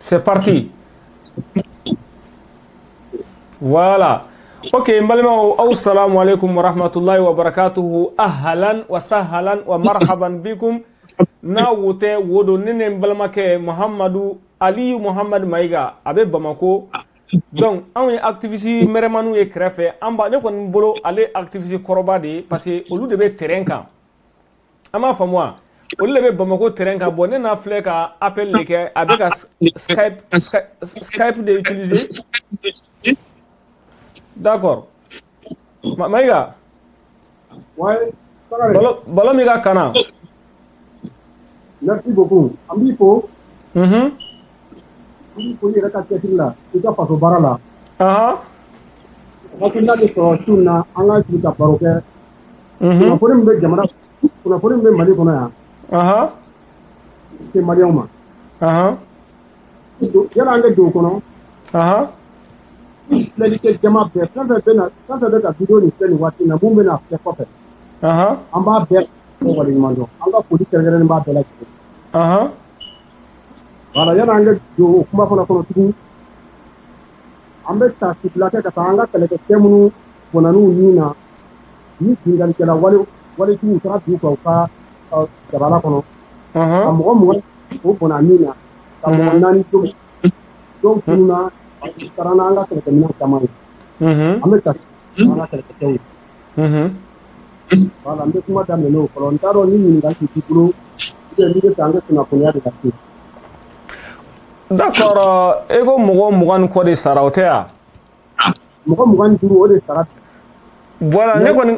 C'est parti. Voilà. Ok, mbalima assalamu alaikum wa rahmatullahi wa barakatuhu. Ahlan wa sahlan wa marhaban bikum. Na wote wodo nene mbalima ke Muhammadu Aliyu Muhammad Maiga abe Bamako. Donc, on est activiste meremanou et krefé. En bas, nous avons bolo aller activiste korobadi parce que au lieu de terrain kan. Ama famwa. Au lieu de Bamako terrain kan, bon, on a fait qu'à appel les avec Skype d'utiliser. D'accord. Maïga. Ouais. Balo miga kana. Merci beaucoup. Ambipo. Ambipo ni reka ketila. Ika paso barala. Wakina de so tuna anga kita baroke. Kuna pore mbe jamana. Kuna pore mbe mali kona ya. C'est Mariama. Yala anga do kono. Planifié jama be quand de vidéo ni plani wati na mumbe na fait fait. Amba be ko wali mando. Anga podi kergere ni ba be la. Wala yana anga do kuma fana kono tugu. Ambe ta sikla ka anga kale ke temunu bonanu nina. Ni tingal kala wali tu tra du ko ka bala kono. Amo mo ko bonanu na. Amo nani to. Donc tuna karena anga kele kemina kamai. Ambe ta anga kele ke tewi. Wala ambe kuma da meno kolontaro ni ngati tikuru. D'accord, ego mugan ko de saraotea. Mugan turu o de sarat. Voilà, ne kon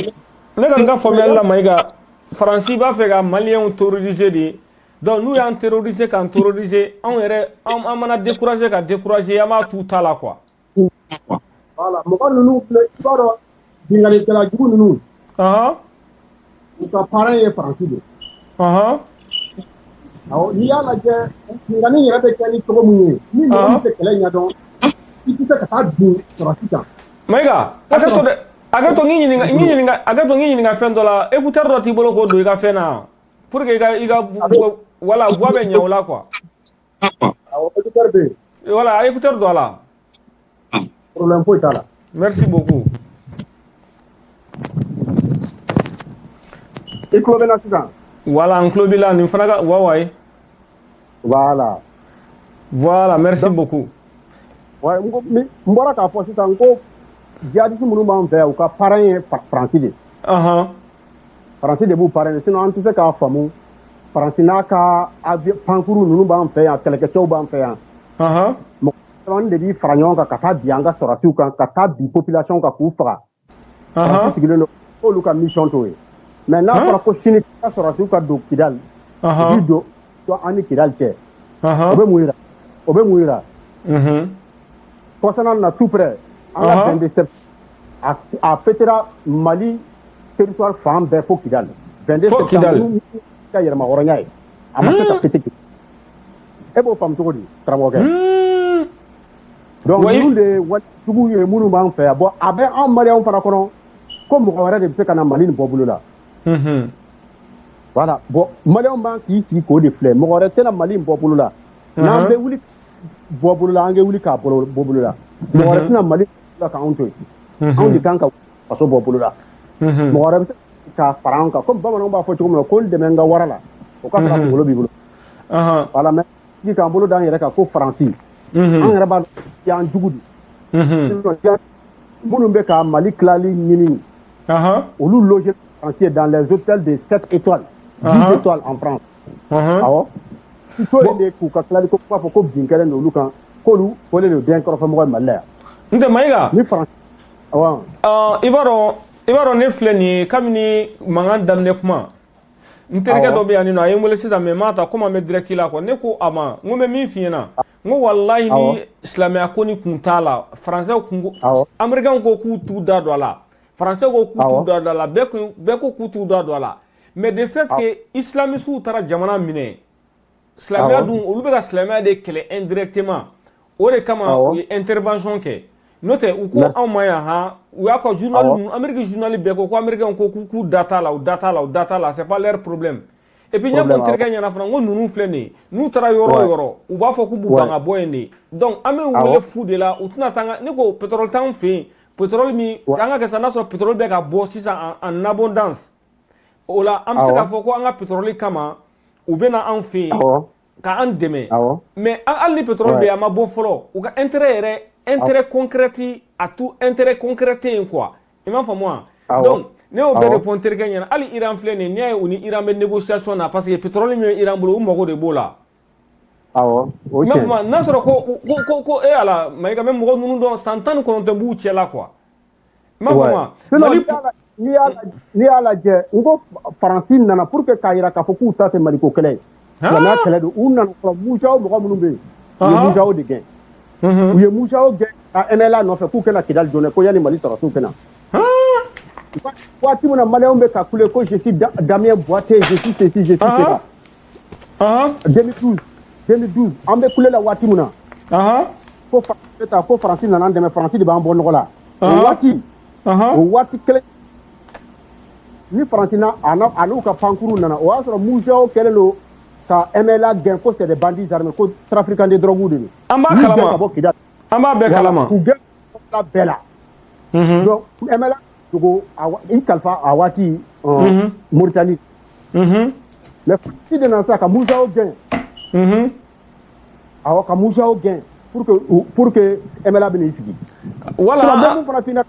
ga formel la Maiga. Franci ba fe ga malien terrorisé di. Donc nous y'en terrorisé quand terrorisé, on mana décourager yama tout à la quoi. Voilà, mugan nunu baro dingali kala jugu nunu. Uka parent ye Franci de. Ni yala je ngani yara be kani to munye ni mo be kala nya don itu ka ta du sorasita Maiga agato ngi nga fen dola écouteur do ti bolo ko do ga fena pour que iga wala voix be nyawla quoi écouteur be voilà écouteur do la problème po itala. Merci beaucoup. Iko be na sidan. Voilà, en Clobila, nous faisons ouais. Voilà, merci beaucoup. Ouais, m'bora ka fosi tanko jadi si munu ban fe o ka parent français de. Français de bu parent sinon an tise ka famu français na ka pankuru nunu ban fe ya keleke chow ban fe ya. Mo on de bi franyon ka ta bianga soratu kan ka ta bi population ka ku fra. Sigile no o luka mission to e. Maintenant pour ko chini ka soratu ka do kidal. Do to ani kidal che. Obe muira. Concernant na tout près, en la 27 a fêtera Mali territoire femme de Fokidal. 22 septembre, ka yerma oranyai. Amaka ka fêter. E bo fam to di tramoga. Donc nous les watugu ye munu ban fait bon avec en Mali on fara kono comme ko wara de se kana Mali ni bobulu la. Voilà, bon Mali on ban ki ko de fleur mo wara tena Mali bobulu la. Na be wuli bobulu ange wuli ka bobulu la mo wara tena Mali la ka onto on di kanka paso bobulu la mo wara ka faranka comme bamano ba fo ko ko de menga wara la o ka ka bolo bibulu wala mais ki ka bolo dan yere ka ko français an yere ba ya njugudi bulu be ka Mali klali nini olu loger français dans les hôtels de 7 étoiles 10 étoiles en France awo to inde ku ka klali ko pa ko binkere no lukan ko lu ko le den ko fa mo Mali nte Maiga ni France awa ibaro ne fleni kamini mangan damne kuma nterike do be anino ay mole sisa me mata kuma me direct la ko ne ko ama ngome min fiena ngo wallahi ni islamia ko ni kuntala français ko americain ko ku tu da do la français ko ku tu da do la be ko ku tu da do la mais de fait que islamisme tara jamana mine islamia dun olu be ka islamia de kele indirectement o de kama intervention ke note u ko en maya ha u ya ko journal Amerique journal be ko Americain ko ku data la c'est pas leur problème et puis nya ko terga nya na fana ngo nunu flene nu tara yoro u ba fo ku bu banga boyende donc ame wele fu de la utna tanga ne ko pétrole tan fe pétrole mi tanga ke sana so pétrole be ka bo sisa en abondance ola am se ka fo ko anga pétrole kama u bena en fe ka an deme mais al ni pétrole be ama bo folo u ka intérêt concret à tout intérêt concret quoi ima fa moi donc ne o be de fon terga nya ali Iran flene ne ay uni Iran be négociation na parce que pétrole mi Iran bulu mo de bola ok mais fa na soro ko e ala mais quand même mo nunu don santan ko non bu chela quoi ma ni ala je ngo Francine nana pour que Kaira ka foku ta te maliko kele na kele do unna ko mujao mo munu be mujao de gain ou ye mujao gain a MLA no fe ku kena kidal donné ko yani mali tara su kena Boati mon malin be calculé que je suis Damien Boité, je suis ceci, je suis cela. 2012, on be coulé la wati muna. Faut Francine nan de Francine de bon là. Wati kele ni Francine anu ka pankuru nana o asro mujao kelelo ka MLA gain ko c'est des bandits armés ko trafiquants de drogue de. Amba be kalama. Ku gain la bella. Donc MLA Togo in kalfa awati Mauritanie mais si de nansa ka mujao gain awa ka mujao gain pour que MLA bénéficie voilà donc fana fina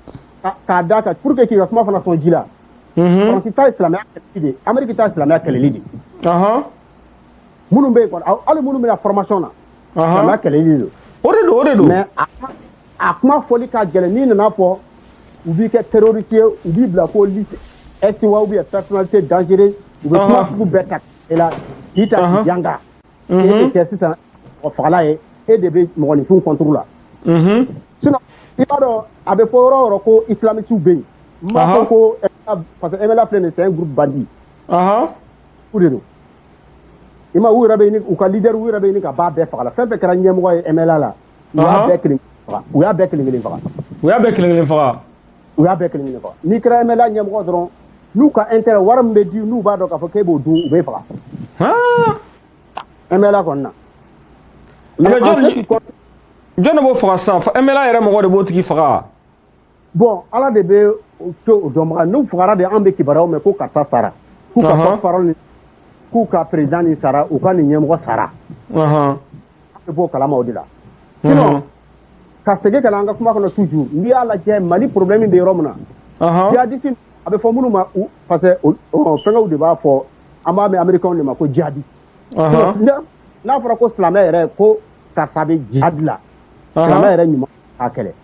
ka daka pour que ki rasma fana son jila France ta islamia kelidi Amerique ta islamia kelidi munu be ko ale munu be la formation na islamia kelidi oredo mais akuma foli ka gele ni na po ou bien terroriste ou bien la police est ou bien personnalité dangereuse ou bien tout bêta et là il t'a yanga et c'est ça on fera et de mon fond contrôle là sinon il va avec pour ko islamique ou bien ma ko parce que MLA plein c'est un groupe bandit pour dire il m'a ou rabbi ou ka leader ou rabbi ka ba be fara fait que ranyem ko MLA là ou ya be killing fara ou ya be killing fara ni kra MLA nyem ko dron nous ka intérêt waram be di nous ba do ka fa kebo du be fara MLA konna mais John bo fara ça MLA era mo de botiki fara bon ala de be to do ma nous fara de ambe kibara me ko kata sara ku ka parole ku ka président ni sara ou ka ni nyem ko sara bo kala ma odila sinon ka sege kala nga kuma kono toujours ndi ala je mali problème de romna ya disi abe fo munu ma parce que fenga u de ba fo ama me américain ne ma ko jihadi na fara ko islamé ere ko ka sabe jihad la islamé ere ni ma akele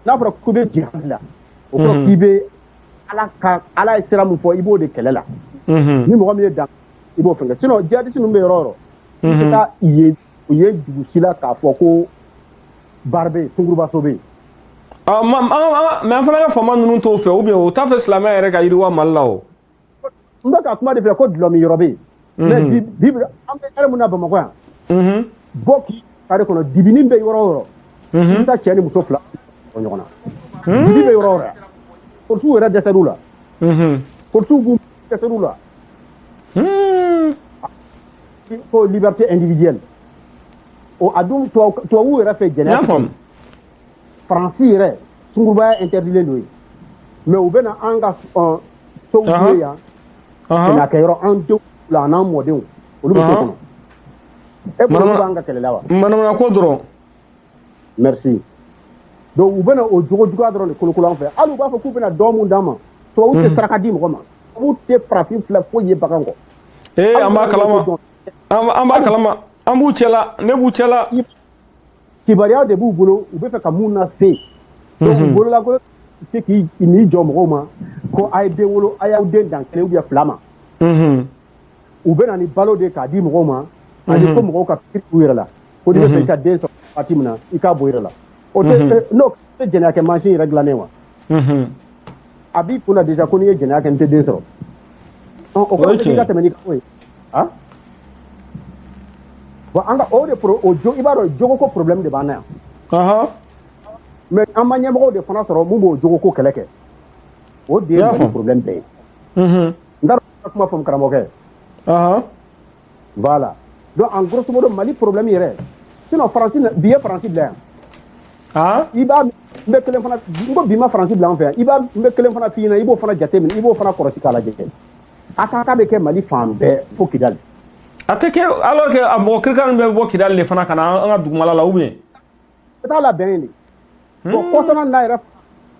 na fara ko be jihad la o ko kibe ala islam fo ibo de kelela ni mo mi da ibo fenga sinon jihad sinu me roro ta iye dugu sila k'a fɔ ko barbe sunguruba sobe mais fana ka fama ninnu t'o fɛ ou bien o t'a fɛ silamɛya yɛrɛ ka yiriwa Mali la o n bɛ ka kuma de fɛ ko dulɔmi yɔrɔ bɛ yen mais bi an bɛ ɛrɛ mun na Bamakɔ yan bɔ k'i kare kɔnɔ dibini bɛ yɔrɔ o yɔrɔ i bɛ taa cɛ ni muso fila ɲɔgɔn na dibi bɛ yɔrɔ o yɔrɔ yan polisiw yɛrɛ dɛsɛr'u la polisiw b'u dɛsɛr'u la ko liberté individuelle o adum tubabu yɛrɛ fɛ jɛnɛya faransi yɛrɛ sungurubaya interdilen do ye mais u bɛna an ka sow ye yan tɛmɛ kɛ yɔrɔ an denw la an n'an mɔdenw olu bɛ so kɔnɔ e bolo b'an ka kɛlɛla wa manamana ko dɔrɔn merci donc u bɛna o jogo juguya dɔrɔn de kolokolo an fɛ hali u b'a fɔ k'u bɛna dɔn mun d'an ma tubabu tɛ saraka di mɔgɔ ma tubabu tɛ farafin filɛ foyi ye bagan kɔ an b'a kalama an b'u cɛla ne b'u cɛla kibaruya de b'u bolo u bɛ fɛ ka mun na se donc u bolola ko se k'i n'i jɔ mɔgɔw ma ko a ye den wolo a y'aw den dan kelen ou bien fila ma u bɛ na ni balo de k'a di mɔgɔw ma ani ko mɔgɔw ka kiri u yɛrɛ la ko n'i bɛ fɛ i ka den sɔrɔ waati min na i k'a bɔ i yɛrɛ la o tɛ n'o tɛ jɛnɛya kɛ mansin yɛrɛ dilannen wa a b'i kunna déjà ko n'i ye jɛnɛya kɛ n tɛ den sɔrɔ o kɔrɔ tɛ i ka tɛmɛ n'i ka ko ye bon an ka o de i b'a dɔn jogo ko problème de b'an na yan mais an ma ɲɛmɔgɔw de fana sɔrɔ mun b'o jogo ko kɛlɛ kɛ o de ye problème bɛɛ ye n t'a dɔn Comment font Karamoké? Voilà. Donc, en grosso modo, Mali, problème, il est. Sinon, France, bien France, blanc. Il va me téléphone, il va bien France, blanc, il va me téléphone, il va faire jatem, il va faire correctif à la jatem. Ataka de Mali, femme, faut qu'il aille. Atake, alors que à mon quelqu'un me voit qu'il a les fana kana, on a du mal à la ou bien. C'est la bien. Bon, concernant Naira,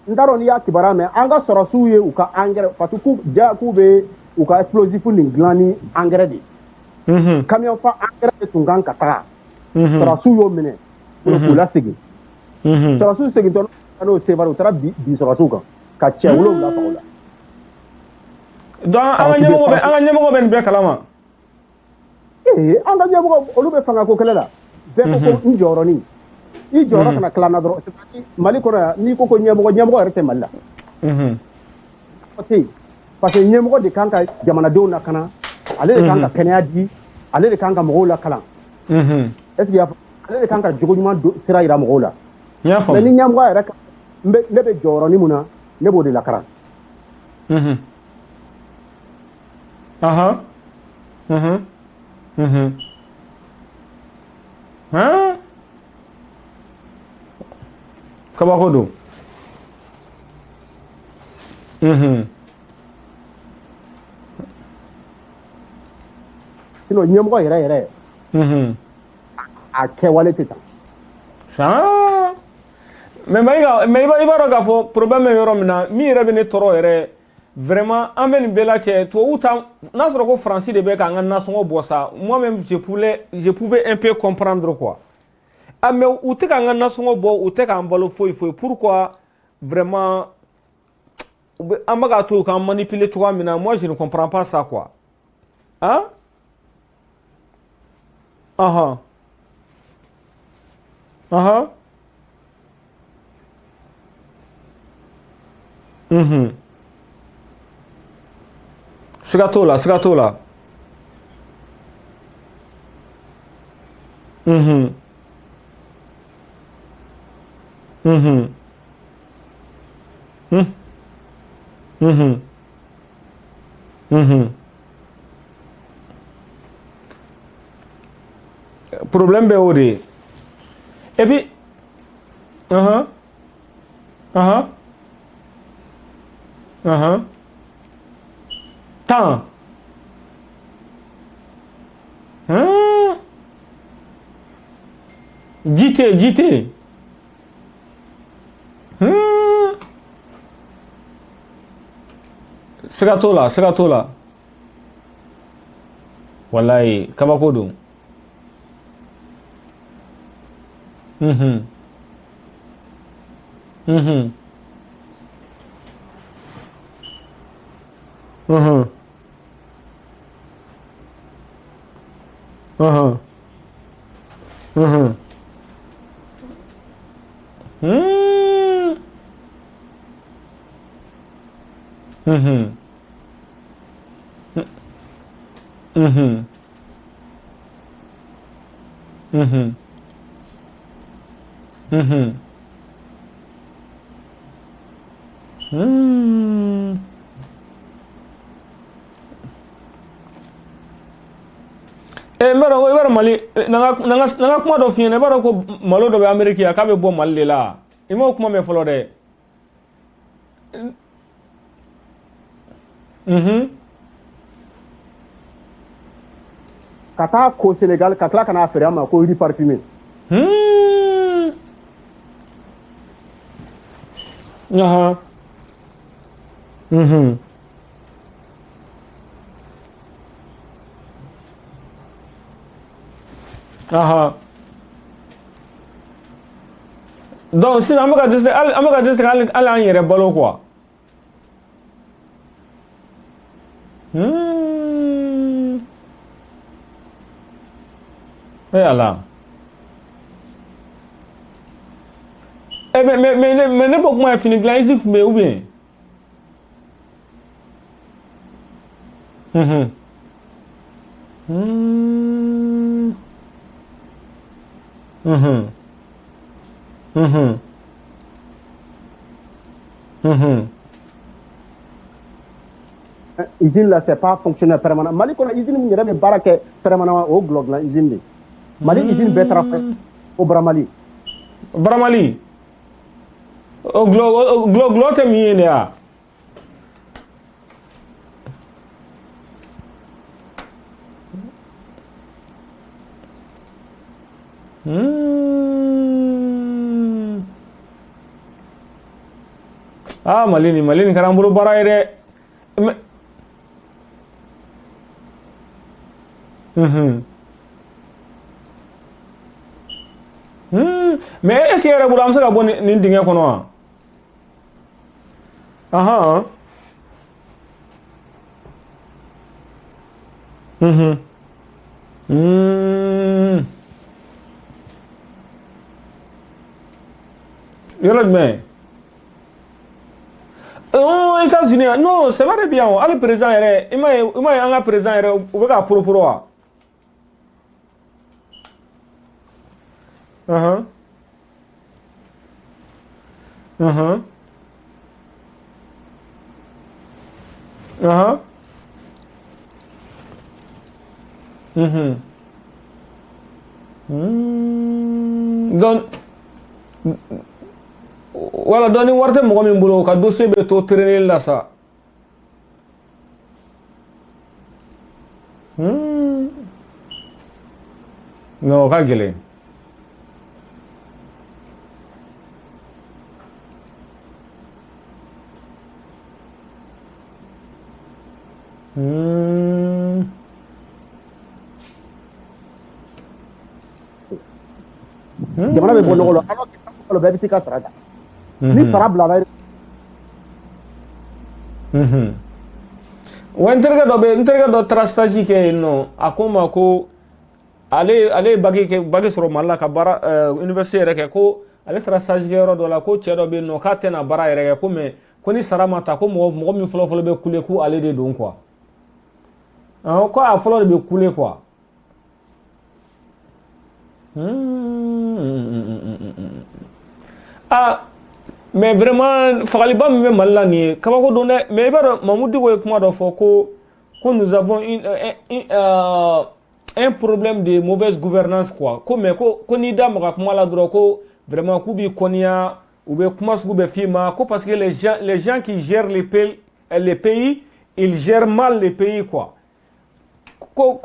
ndaro ni ya kibara mais anga sorasu ye u ka engrais fatuku ja ku be u ka explosif ni glani engrais di camion fa engrais tungan kata sorasu yo mine pour la sigi sorasu sigi don ano sevaru tara bi sorasu ka chewlo la faula donc anga nyemo ben be kalama anga nyemo olu be fanga ko kelela be ko njoroni i jɔyɔrɔ kana tila na dɔrɔn Mali kɔnɔ yan n'i ko ɲɛmɔgɔ yɛrɛ tɛ Mali la parce que ɲɛmɔgɔ de kan ka jamanadenw lakana ale de kan ka kɛnɛya di ale de kan ka mɔgɔw lakalan est-ce que ale de kan ka jogo ɲuman sira yira mɔgɔw la mais ni ɲɛmɔgɔ yɛrɛ ne bɛ jɔyɔrɔnin mun na ne b'o de lakaran kabako do sinon ɲɛmɔgɔ yɛrɛ a kɛwale tɛ tan mais i b'a dɔn k'a fɔ problème bɛ yɔrɔ min na min yɛrɛ bɛ ne tɔɔrɔ yɛrɛ vraiment an bɛ nin bɛɛ la cɛ tubabu ta n'a sɔrɔ ko faransi de bɛ k'an ka nasɔngɔ bɔ sa moi-même je pouvais un peu comprendre quoi. Ah mais u tɛ k'an ka nasɔngɔ bɔ u tɛ k'an balo foyi foyi pourquoi vraiment an bɛ k'a to k'an manipuler cogoya min na moi je ne comprends pas ça quoi hein siga t'o la problème bɛ o de ye et puis temps JT siga t'o la wallahi kabako don Mbara Mali nanga kuma dɔ f'i ɲɛna i b'a dɔn ko malo dɔ bɛ Amérique yan k'a bɛ bɔ Mali de la i m'o kuma mɛn fɔlɔ dɛ ka taa ko Sénégal ka tila ka n'a feere an ma ko riz parfumé donc sisan an bɛ ka dɛsɛ hali an yɛrɛ balo quoi Allah mais ne bɔ kuma ye fini dilan ici tun bɛ yen ou bien usine là c'est pas fonctionnaire permanent Mali kono usine mu yɛrɛ bɛ baara kɛ permanent o glock la usine de Mali usine bɛɛ taara fɛ o Baramali o glock tɛ min ye de ya ah Mali ni kɛra an bolo baara ye dɛ mais est-ce que yɛrɛ bolo an bɛ se ka bɔ nin dingɛ kɔnɔ wa ahan yɔrɔ jumɛn États-Unis non c'est vrai bien ale président yɛrɛ i ma ye an ka président yɛrɛ u bɛ ka poroporo wa donc wala dɔɔni wari tɛ mɔgɔ min bolo ka dossier bɛ to traîner la sa non ka gɛlɛn jamana bɛ bɔ nɔgɔ la alors que bɛɛ bɛ se ka sara ta ni sara bila la wa n terikɛ dɔ taara stage kɛ yen nɔ a ko n ma ko ale ye bagi sɔrɔ Mali la ka baara université yɛrɛ kɛ ko ale taara stage kɛ yɔrɔ dɔ la ko cɛ dɔ bɛ yen nɔ k'a tɛna baara yɛrɛ kɛ ko mais ko ni sara ma ta ko mɔgɔ min fɔlɔ bɛ kule ko ale de don quoi ko a fɔlɔ de bɛ kule quoi ah mais vraiment fagaliba min bɛ Mali la nin ye kabako don dɛ mais i b'a dɔn Mamadou Diko ye kuma dɔ fɔ ko nous avons un problème de mauvaise gouvernance quoi ko mais ko n'i da maga kuma la dɔrɔn ko vraiment k'u b'i kɔniya u bɛ kuma sugu bɛ f'i ma ko parce que les gens qui gèrent les pays ils gèrent mal les pays quoi ko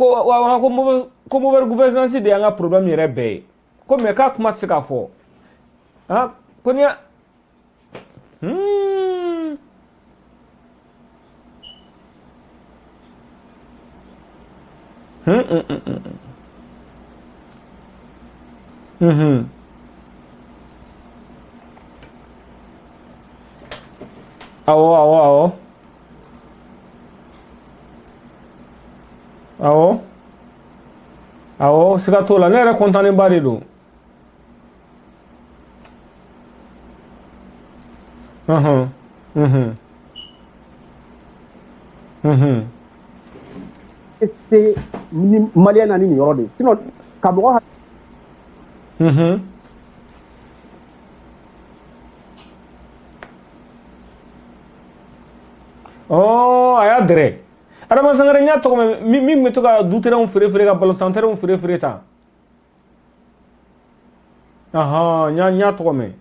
mauvaise gouvernance de y'an ka problème yɛrɛ bɛɛ ye ko mais k'a kuma tɛ se ka fɔ ah ko ni awɔ siga t'o la ne yɛrɛ content ba de don c'est malien na ni yɔrɔ de sinon ka mɔgɔ oh a y'a dɛrɛ Adama Sangare n y'a tɔgɔ mɛn min bɛ to ka du terrain feere ka ballon terrain feere tan n y'a tɔgɔ mɛn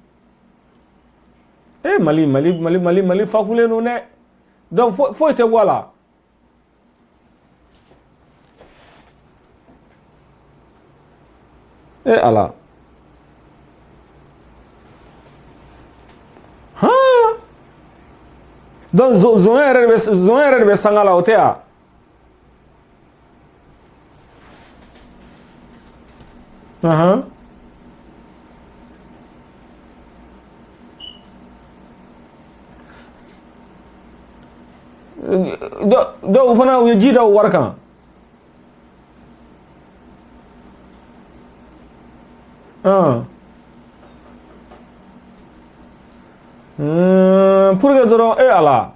Mali fakulen don dɛ donc foyi tɛ bɔ a la Ala donc zon yɛrɛ de bɛ sanga la o tɛ ya dɔw fana u ye ji da o wari kan pour que dɔrɔn Ala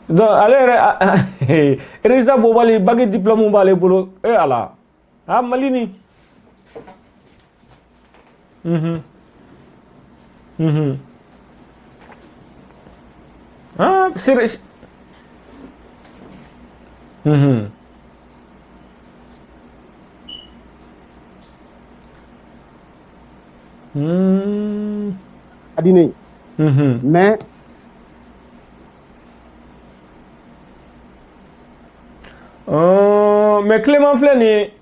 donc ale résultat bobali bagi diplôme bale bolo ala malini serious adine mais mais Clément filɛ nin ye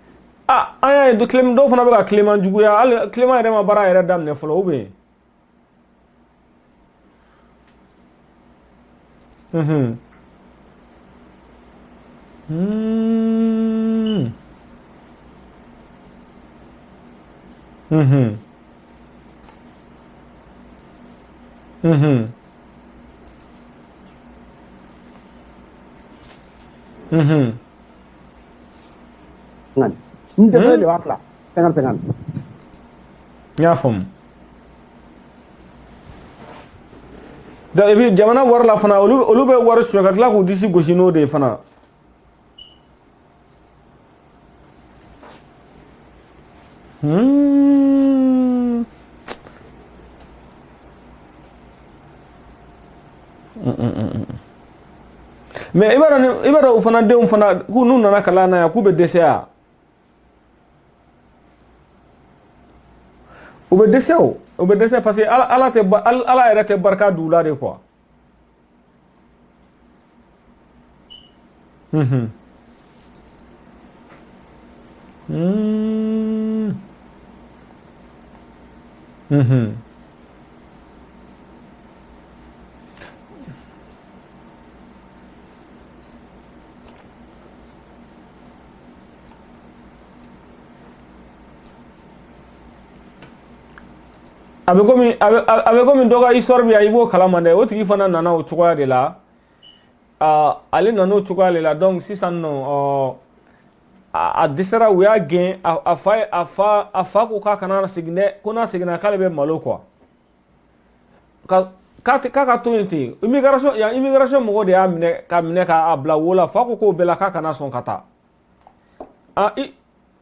an y'a ye Clément dɔw fana bɛ ka Clément juguya hali Clément yɛrɛ ma baara yɛrɛ daminɛ fɔlɔ ou bien Ndebe le wakla 50-50 y'a faamu da et puis jamana wari la fana olu bɛ wari suɲɛ ka tila k'u disi gosi n'o de ye fana mais i b'a dɔn u fana denw fana k'u n'u nana kalan na yan k'u bɛ dɛsɛ ya u bɛ dɛsɛ o u bɛ dɛsɛ parce que ala yɛrɛ tɛ barika d'u la de quoi a bɛ komi dɔ ka histoire bɛ yan i b'o kalama dɛ o tigi fana nana o cogoya de la ale nana o cogoya de la donc sisan nɔ a dɛsɛra u y'a gɛn a fa ko k'a kana segin dɛ ko n'a seginna k'ale bɛ malo quoi k'a ka to yen ten immigration mɔgɔw de y'a minɛ k'a bila wo la fa ko k'o bɛɛ la k'a kana sɔn ka taa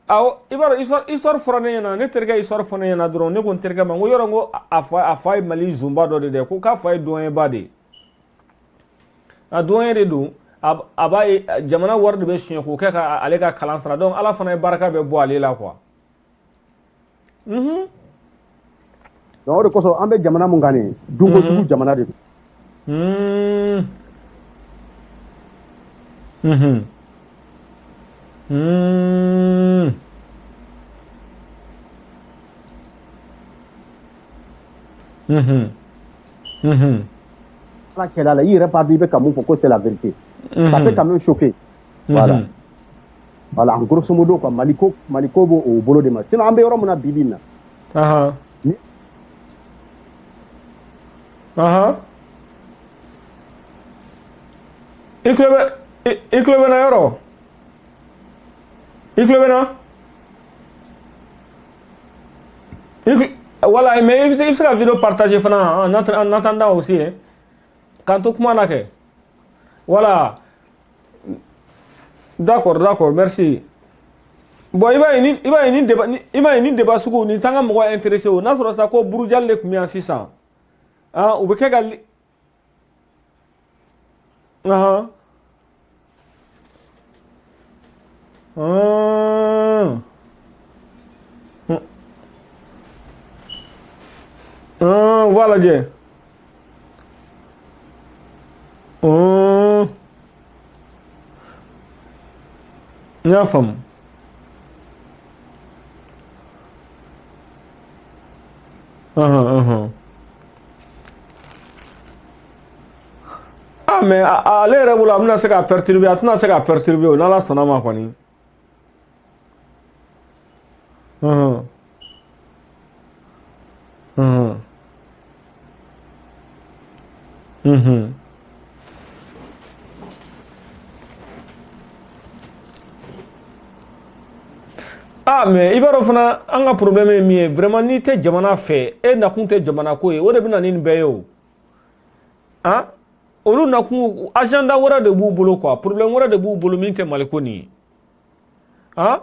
awɔ i b'a dɔn histoire fɔra ne ɲɛna ne terikɛ histoire fɔ ne ɲɛna dɔrɔn ne ko n terikɛ ma n ko yɔrɔ n ko a fa ye Mali zunba dɔ de dɛ ko k'a fa ye duwanyeba de ye a duwanye de don a b'a ye jamana wari de bɛ suɲɛ k'o kɛ ka ale ka kalan sara donc ala fana ye barika bɛ bɔ ale la quoi donc o de kosɔn an bɛ jamana mun kan nin dunkojugu jamana de don ala cɛla la i yɛrɛ b'a dɔn i bɛ ka mun fɔ ko c'est la vérité ça peut quand même choquer voilà en grosso modo quoi Mali ko b'o bolo de ma sinon an bɛ yɔrɔ min na bi bi in na i tulo bɛ na yɔrɔ i tulo bɛ na voilà mais i bɛ se ka vidéo partager fana en attendant aussi k'an to kuma la kɛ voilà d'accord merci bon i b'a ye ni débat sugu ni t'an ka mɔgɔ intéressé o n'a sɔrɔ sa ko burujali de tun bɛ yan sisan u bɛ kɛ ka voilà je n y'a faamu mais ale yɛrɛ bolo a bɛna se ka perturber a tɛna se ka perturber o n'ala sɔnna ma kɔni mais i b'a dɔn fana an ka problème ye min ye vraiment n'i tɛ jamana fɛ e nakun tɛ jamana ko ye o de bɛ na ni nin bɛɛ ye o olu na kun agenda wɛrɛ de b'u bolo quoi problème wɛrɛ de b'u bolo min tɛ maliko nin ye ah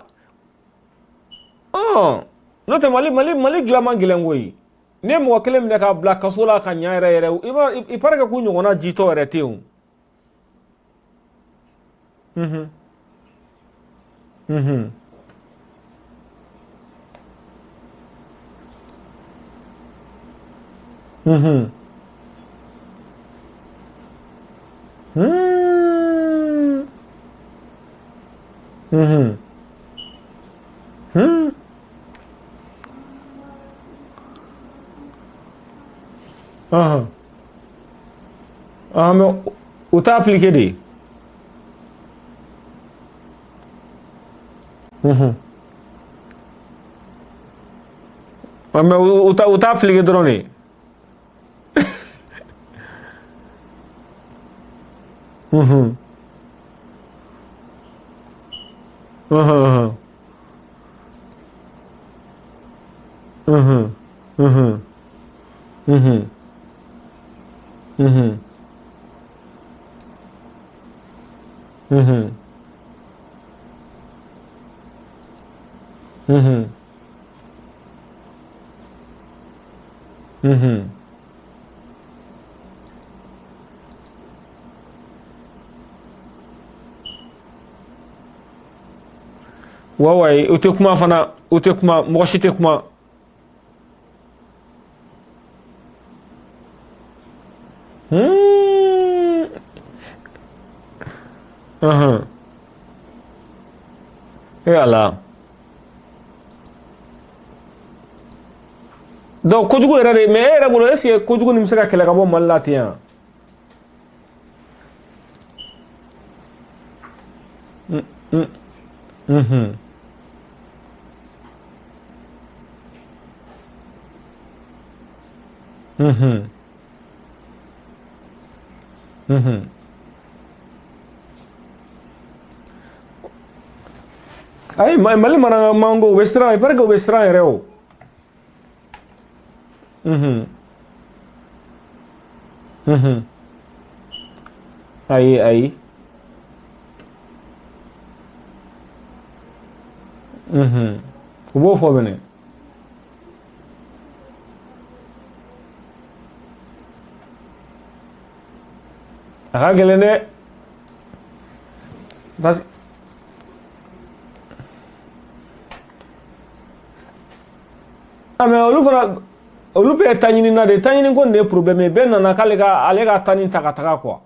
n'o tɛ mali dilanman gɛlɛn koyi ne mɔgɔ kelen minɛ k'a bila kaso la ka ɲa yɛrɛ yɛrɛ i paraît que k'u ɲɔgɔnna jitɔ yɛrɛ tɛ yen mais o t'a appliqué de mais o t'a appliqué dɔrɔn de ouais o tɛ kuma fana o tɛ kuma mɔgɔ si tɛ kuma ala donc kojugu yɛrɛ de mais e yɛrɛ bolo est ce que kojugu nin bɛ se ka kɛlɛ ka bɔ Mali la ten yan ay Mali mana mango bɛ siran i paraît que u bɛ siran yɛrɛ o ayi u b'o fɔ mɛnɛ a ka gɛlɛn dɛ parce mais olu bɛɛ ta ɲini na de ta ɲini ko nin de problème ye bɛɛ nana k'ale ka ta nin ta ka taga quoi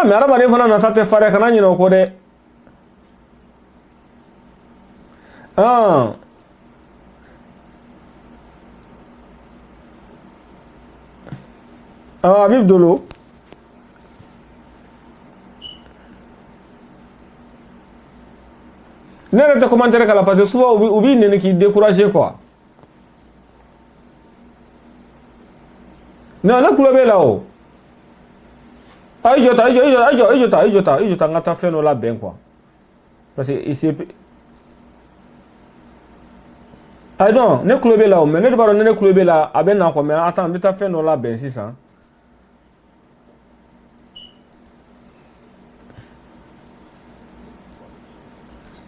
mais adamaden fana nata tɛ fariya kana ɲinɛ o kɔ dɛ Habib Dolo ne yɛrɛ tɛ commentaire k'a la parce que souvent u b'i nɛni k'i décourager quoi non ne tulo b'e la o i jɔ ta n ka taa fɛn dɔ labɛn quoi parce que ayi non ne tulo b'e la o mais ne de b'a dɔn ne tulo b'e la a bɛ na quoi mais attends n bɛ taa fɛn dɔ labɛn sisan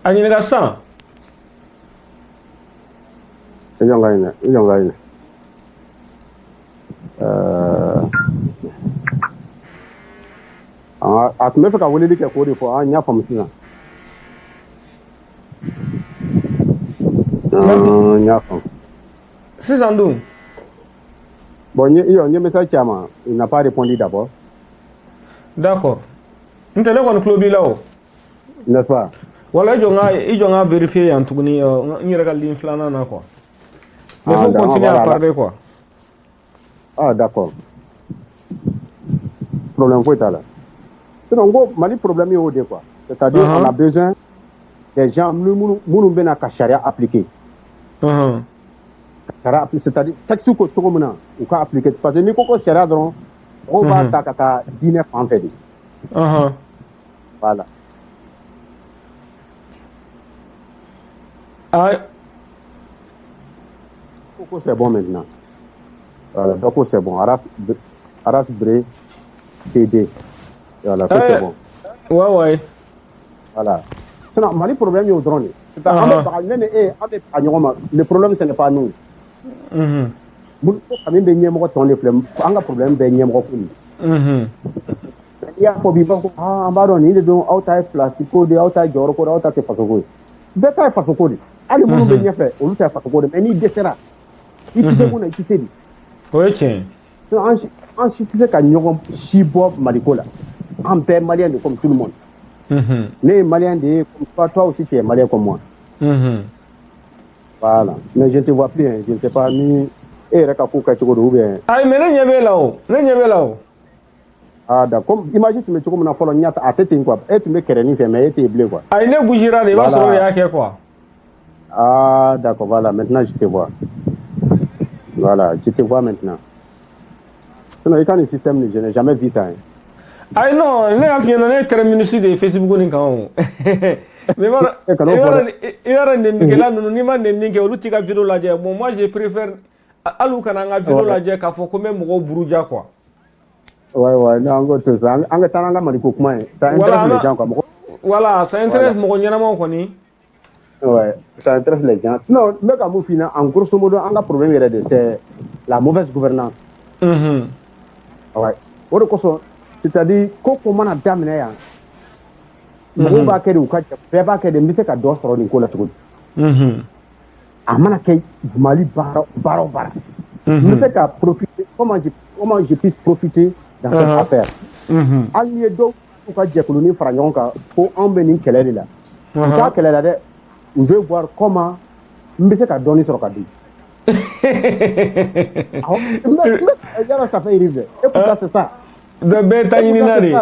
a ɲininka sisan i jɔn ka ɲinɛ a tun bɛ fɛ ka weleli kɛ k'o de fɔ n y'a faamu sisan n y'a faamu sisan dun bon n ye message ci a ma il n'a pas répondu d'abord d'accord n tɛ ne kɔni tulo b'i la o n'est-ce pas wala i jɔ n ka vérifier yan tuguni n yɛrɛ ka ligne filanan na quoi mais faut continuer à parler quoi d'accord problème foyi t'a la sinon ko Mali problème ye o de quoi c'est-à-dire on a besoin des gens minnu bɛna ka charia appliquer charia appliquer c'est-à-dire texte ko cogo min na u ka appliquer parce que n'i ko ko charia dɔrɔn mɔgɔw b'a ta ka taa diinɛ fan fɛ de voilà C'est bon maintenant. Donc c'est bon. Aras Bré, TD. Voilà, c'est bon. Ouais. Voilà. Sinon, le problème est au drone. Le problème, ce n'est pas nous. Nous avons des problèmes il y a un problème. Ah, il y a un plastique, il y a un joroko, il y a un façon. Bɛɛ ta ye faso ko de hali minnu bɛ ɲɛfɛ olu ta ye faso ko de mais n'i dɛsɛra i tɛ se mun na i tɛ se de. O ye tiɲɛ ye. an si tɛ se ka ɲɔgɔn si bɔ maliko la an bɛɛ maliyɛn de comme tout le monde. ne ye maliyɛn de ye comme toi aussi tu es maliyɛn comme moi. Voilà mais je ne te vois plus hein. Je ne sais pas ni e yɛrɛ ka ko kɛ cogo don ou bien. ayi mais ne ɲɛ b'e la o ne ɲɛ b'e la o. Ah d'accord image tun bɛ cogo min na fɔlɔ n y'a ta a tɛ ten quoi e tun bɛ kɛrɛnin fɛ mais e tɛ bilen quoi. ayi ne bougera de i b'a sɔrɔ o de y'a kɛ quoi. Ah d'accord voilà maintenant je te vois. Voilà je te vois maintenant. Sinon i ka nin système je n'ai jamais vu ça hein. ayi non ne y'a f'i ɲɛna ne ye kɛra ministre de ye Facebook nin kan o. mais i b'a dɔn nɛnnikɛla ninnu n'i ma nɛnni kɛ olu t'i ka vidéo lajɛ bon moi je préfère hali u kana an ka vidéo lajɛ k'a fɔ ko n bɛ mɔgɔw buruja quoi. Ouais, non, en gros, c'est ça. En fait, on a mal au coin. Ça intéresse les gens, quoi. Voilà, ça intéresse mon ɲɛnamaw kɔni. Ouais, ça intéresse les gens. Non, mais comme vous en grosso modo, on a problème c'est la mauvaise gouvernance. Ouais. C'est-à-dire, comment on a terminé, mɔgɔw b'a kɛ de u ka bɛɛ b'a kɛ de n bɛ se ka dɔ sɔrɔ nin ko la cogo di. A mana kɛ Mali baara o baara. N bɛ se ka profiter, comment je puisse profiter dans cette affaire. Hali n'i ye dɔw ka jɛkulunin fara ɲɔgɔn kan ko anw bɛ nin kɛlɛ de la. U t'a kɛlɛ la dɛ. On veut voir comment n bɛ se ka dɔɔnin sɔrɔ ka di. Ça fait rire. Et pourquoi c'est ça? De bɛɛ ta ɲinina de.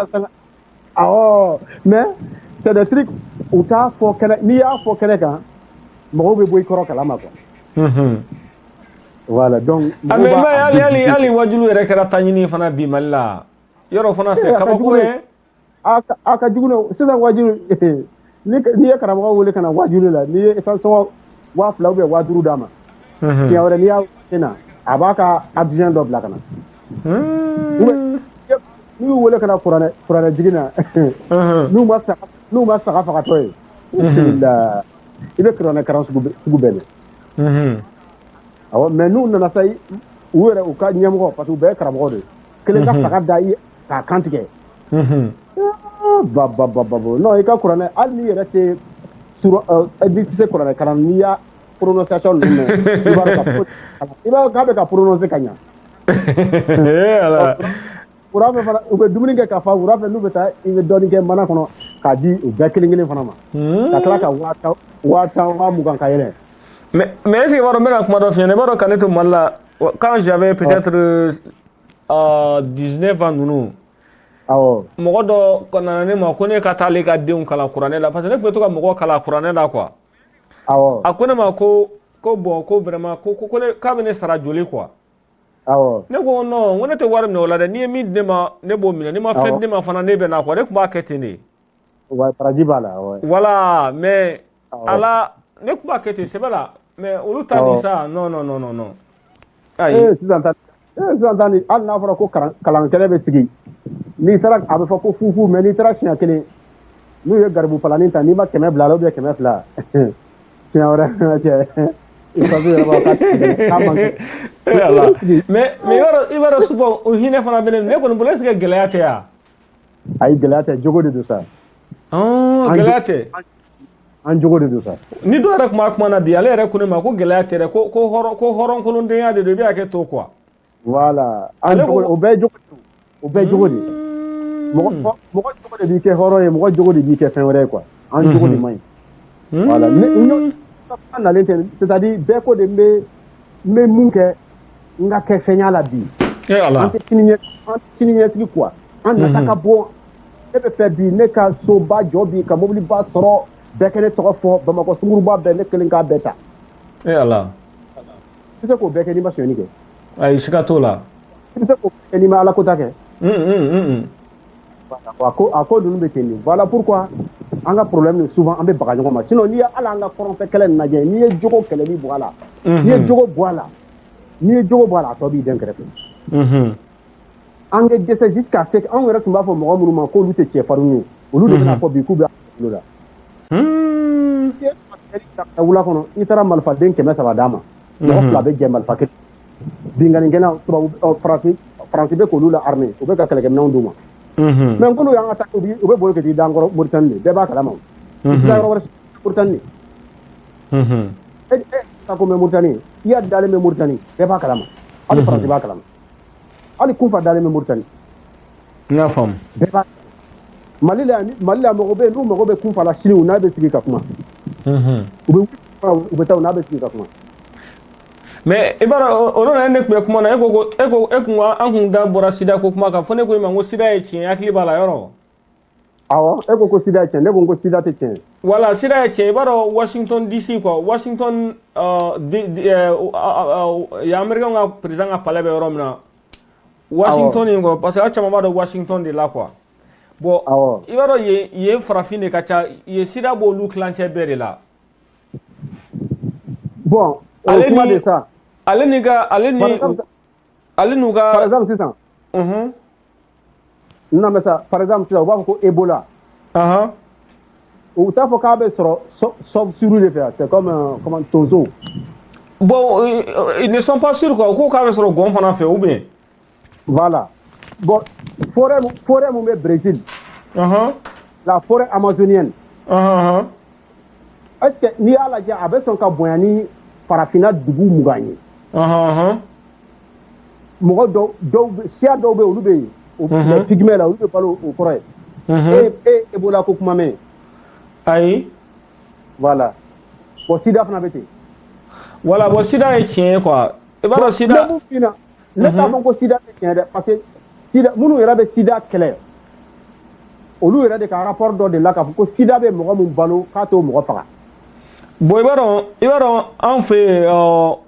Mais c'est des trucs où t'a fɔ kɛnɛ n'i y'a fɔ kɛnɛ kan mɔgɔw bɛ bɔ i kɔrɔ kalama quoi. Voilà donc. mais hali wajulu yɛrɛ kɛra ta ɲini fana bi Mali la yɔrɔ fana c'est kabako ye. a ka jugu ne sisan wajulu n'i ye karamɔgɔ wele ka na wajulu la n'i ye sɔngɔ 2000 ou bien 5000 d'a ma. tiɲɛ wɛrɛ n'i y'a wele na a b'a ka adjoint dɔ bila ka na. n'i y'u wele ka na kuranɛ jigin na n'u ma saga fagatɔ ye. i bɛ kuranɛ karan sugu bɛɛ mɛn. mais n'u nana sa u yɛrɛ u ka ɲɛmɔgɔ parce que u bɛɛ ye karamɔgɔ de ye kelen ka saga da i k'a kan tigɛ. non i ka kuranɛ hali n'i yɛrɛ tɛ n'i tɛ se kuranɛ kalan n'i y'a prononciation ninnu mɛn i b'a k'a bɛ ka prononcer ka ɲa. wula fɛ fana u bɛ dumuni kɛ ka fa wula fɛ n'u bɛ taa i bɛ dɔɔnin kɛ mana kɔnɔ k'a di u bɛɛ kelen fana ma. ka tila ka 10,000 20,000 ka yɛlɛ. Mais est-ce que vous avez kuma dɔ f'i ɲɛna i b'a dɔn Kanɛ to Mali la quand j'avais peut-être 19 ans ninnu. mɔgɔ dɔ nana ne ma ko ne ka taa ale ka denw kalan kuranɛ la parce que ne tun bɛ to ka mɔgɔ kalan kuranɛ la quoi. a ko ne ma ko bon ko vraiment ko k'a bɛ ne sara joli quoi. ne ko non ko ne tɛ wari minɛ o la dɛ n'i ye min di ne ma ne b'o minɛ n'i ma fɛn di ne ma fana ne bɛ na quoi ne tun b'a kɛ ten de. paraji b'a la. voilà mais ala ne tun b'a kɛ ten c'est vrai la mais olu ta nin sa non. ayi sisan ta ni hali n'a fɔra ko kalankɛlɛ bɛ sigi n'i sera a bɛ fɔ ko fufu mais n'i sera siɲɛ kelen n'u ye garibu falanin ta n'i ma 100 bila a la ou bien 100 fila siɲɛ wɛrɛ cɛ. mais i b'a dɔn souvent o hinɛ fana bɛ ne kɔni bolo est-ce que gɛlɛya tɛ yan. ayi gɛlɛya tɛ jogo de don sa. gɛlɛya tɛ. an jogo de don sa. ni dɔ yɛrɛ tun b'a kuma na bi ale yɛrɛ ko ne ma ko gɛlɛya tɛ dɛ ko hɔrɔnkolondenya de don i bɛ hakɛ to quoi. voilà o bɛɛ ye jogo de. mɔgɔ jogo de b'i kɛ hɔrɔn ye mɔgɔ jogo de b'i kɛ fɛn wɛrɛ ye quoi. an jogo de man ɲi. voilà an nalen tɛ c'est-à-dire bɛɛ ko de n bɛ mun kɛ n ka kɛ fɛn y'a la bi. an tɛ sini ɲɛsigi quoi. an nata ka bɔ ne bɛ fɛ bi ne ka soba jɔ bi ka mobiliba sɔrɔ bɛɛ kɛ ne tɔgɔ fɔ bamakɔ sunguruba bɛɛ ne kelen k'a bɛɛ ta. ala. i bɛ se k'o bɛɛ kɛ n'i ma sonyɛni kɛ. ayi siga t'o la. i bɛ se k'o kɛ n'i ma ala ko ta kɛ. a ko ninnu bɛ ten de voilà pourquoi an ka problème souvent an bɛ baga ɲɔgɔn ma sinon n'i ye ala an ka kɔrɔnfɛ kɛlɛ nin lajɛ n'i ye jogo kɛlɛli bɔ a la n'i ye jogo bɔ a la a tɔ b'i den kɛrɛfɛ an ka dɛsɛ jusqu'à ce que anw yɛrɛ tun b'a fɔ mɔgɔ minnu ma k'olu tɛ cɛfarinw ye olu de bɛna fɔ bi k'u bɛ kulo la wula kɔnɔ i taara marifaden 300 d'a ma mɔgɔ 2 bɛ jɛ marifa kelen binganikɛla faransi bɛ k'olu la armée u bɛ ka kɛlɛkɛminɛnw d'u ma mais nk'olu y'an ka taa u bɛ boli ka t'i da an kɔrɔ Moritani de bɛɛ b'a kalama o yɔrɔ wɛrɛ Moritani de ta ko mɛ Moritani i y'a dalen bɛ Moritani bɛɛ b'a kalama hali faransi b'a kalama hali kunfa dalen bɛ Moritani n y'a faamu bɛɛ b'a Mali la mɔgɔ bɛ yen n'u mago bɛ kunfa la sini u n'a bɛ sigi ka kuma u bɛ taa u n'a bɛ sigi ka kuma mais i b'a dɔn o don ne tun bɛ kuma na e ko an kun da bɔra sida ko kuma kan fo ne ko i ma ko sida ye tiɲɛ hakili b'a la yɔrɔ awɔ e ko sida ye tiɲɛ ne ko sida tɛ tiɲɛ voilà sida ye tiɲɛ i b'a dɔn Washington DC quoi Washington Américain ka président ka palais bɛ yɔrɔ min na Washington in quoi parce que a caman b'a dɔn Washington de la quoi bon i b'a dɔn yen farafin de ka ca yen sida b'olu tilancɛ bɛɛ de la bon ale n'u ka par exemple sisan n'a mɛ sa par exemple sisan u b'a fɔ ko Ebola u t'a fɔ k'a bɛ sɔrɔ sub-suru de fɛ c'est comme tonso bon ils ne sont pas sûrs quoi u ko k'a bɛ sɔrɔ gɔn fana fɛ ou bien voilà bon forêt mun bɛ Brésil la forêt amazonienne est-ce que n'i y'a lajɛ a bɛ sɔn ka bonya ni farafinna dugu 20 ye mɔgɔ dɔw siya dɔw bɛ olu bɛ yen pygmée la olu bɛ balo o kɔrɔ ye Ebola ko kuma mɛn ayi voilà bon sida fana bɛ ten voilà bon sida ye tiɲɛ quoi i b'a dɔn sida ne t'a fɔ ko sida tɛ tiɲɛ dɛ parce que sida minnu yɛrɛ bɛ sida kɛlɛ olu yɛrɛ de ka rapport dɔ de la k'a fɔ ko sida bɛ mɔgɔ min balo k'a t'o mɔgɔ faga bon i b'a dɔn an fɛ yen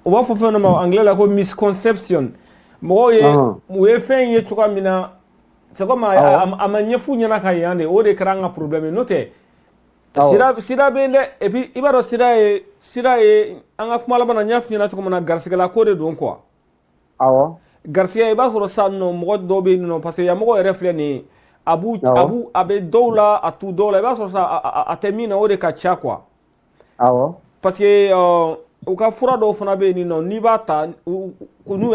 u b'a fɔ fɛn dɔ ma anglais la ko misconception mɔgɔw ye u ye fɛn ye cogoya min na c'est comme a ma ɲɛf'u ɲɛna ka yan de o de kɛra an ka problème ye n'o tɛ sida bɛ yen dɛ et puis i b'a dɔn sida ye an ka kuma laban na n y'a f'i ɲɛna cogo min na garisigɛla ko de don quoi garisɛgɛ i b'a sɔrɔ sa nɔ mɔgɔ dɔw bɛ yen nɔ parce que yan mɔgɔ yɛrɛ filɛ nin ye a bɛ dɔw la a t'u dɔw la i b'a sɔrɔ sa a tɛ min na o de ka ca quoi parce que u ka fura dɔw fana bɛ yen nɔ n'i b'a ta ko n'u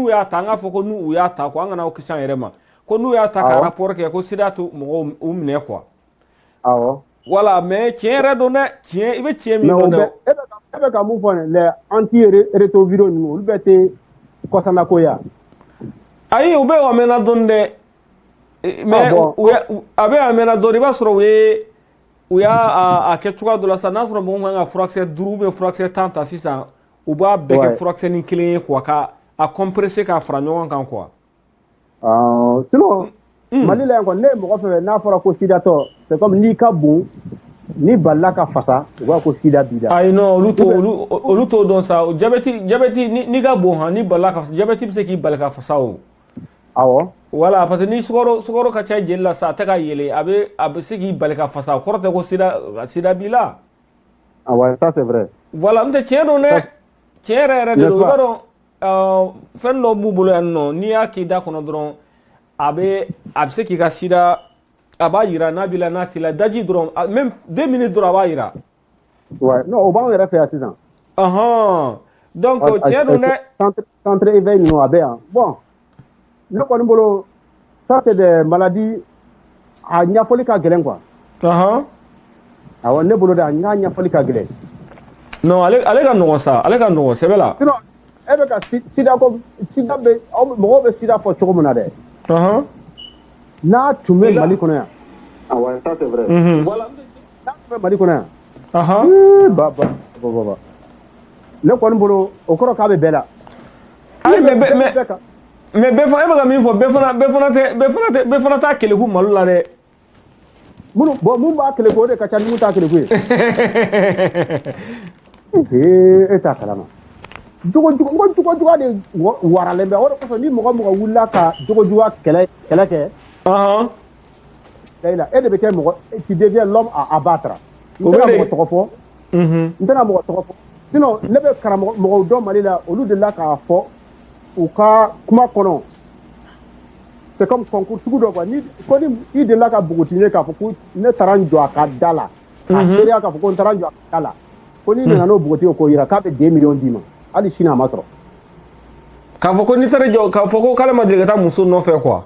y'a ta an k'a fɔ ko n'u y'a ta quoi an kana o kisi an yɛrɛ ma ko n'u y'a ta ka rapport kɛ ko sida to mɔgɔw u minɛ quoi voilà mais tiɲɛ yɛrɛ don dɛ tiɲɛ i bɛ tiɲɛ min dɔn dɛ e bɛ ka mun fɔ nin les anti-rétroviraux ninnu olu bɛɛ tɛ kɔsana ko ya ayi u bɛ a mɛnna dɔɔni dɛ mais a bɛ a mɛnna dɔɔni i b'a sɔrɔ u y'a kɛ cogoya dɔ la sisan n'a sɔrɔ mɔgɔw kan ka furakisɛ 5 ou bien furakisɛ 10 ta sisan u b'a bɛɛ kɛ furakisɛnin kelen ye quoi ka a compresser k'a fara ɲɔgɔn kan quoi sinon Mali la yan kɔni ne ye mɔgɔ fɛn n'a fɔra ko sida tɔ c'est comme n'i ka bon ni balila ka fasa u b'a ko sida b'i la ayi non olu t'o dɔn sa jabɛti n'i ka bon han n'i balila ka fasa jabɛti bɛ se k'i bali ka fasa o voilà parce que ni sukaro ka ca jeli la sa a tɛ ka yɛlɛ a bɛ se k'i bali ka fasa o kɔrɔ tɛ ko sida b'i la ça c'est vrai voilà n tɛ tiɲɛ don dɛ tiɲɛ yɛrɛ de don i b'a dɔn fɛn dɔ b'u bolo yan nɔ n'i y'a k'i da kɔnɔ dɔrɔn a bɛ se k'i ka sida a b'a yira n'a b'i la n'a t'i la daji dɔrɔn même 2 minutes dɔrɔn a b'a yira non o b'anw yɛrɛ fɛ yan sisan donc tiɲɛ don dɛ centre éveil ninnu a bɛ yan bon ne kɔni bolo ça c'est des maladies a ɲɛfɔli ka gɛlɛn quoi awɔ ne bolo de a ɲɛfɔli ka gɛlɛn non ale ka nɔgɔn sa ale ka nɔgɔn sɛbɛ la sinon e bɛ ka sida bɛ mɔgɔw bɛ sida fɔ cogo min na dɛ n'a tun bɛ Mali kɔnɔ yan ça c'est vrai voilà n'a tun bɛ Mali kɔnɔ yan ba ne kɔni bolo o kɔrɔ k'a bɛ bɛɛ la mais bɛɛ fana e bɛ ka min fɔ bɛɛ fana t'a keleku Mali la dɛ mun b'a keleku o de ka ca ni mun t'a keleku ye e t'a kalama jogojuguya de waralen bɛ o de kosɔn ni mɔgɔ wulila ka jogojuguya kɛlɛ kɛ là et de beke mo qui devient l'homme à abattre ndana mo tokofo ndana mo tokofo sinon ne be karamo mo do mali la au lieu de là ka fo ou ka kuma kono c'est comme concours sugu do quoi ni ko ni i de là ka bugutine ka fo ne taranjo aka dala a seria ka fo ko taranjo aka dala ko ni na no buguti ko yira ka be 2 millions dima ali china matro ka fo ko ni taranjo ka fo ko kala madriga ta muso no fe quoi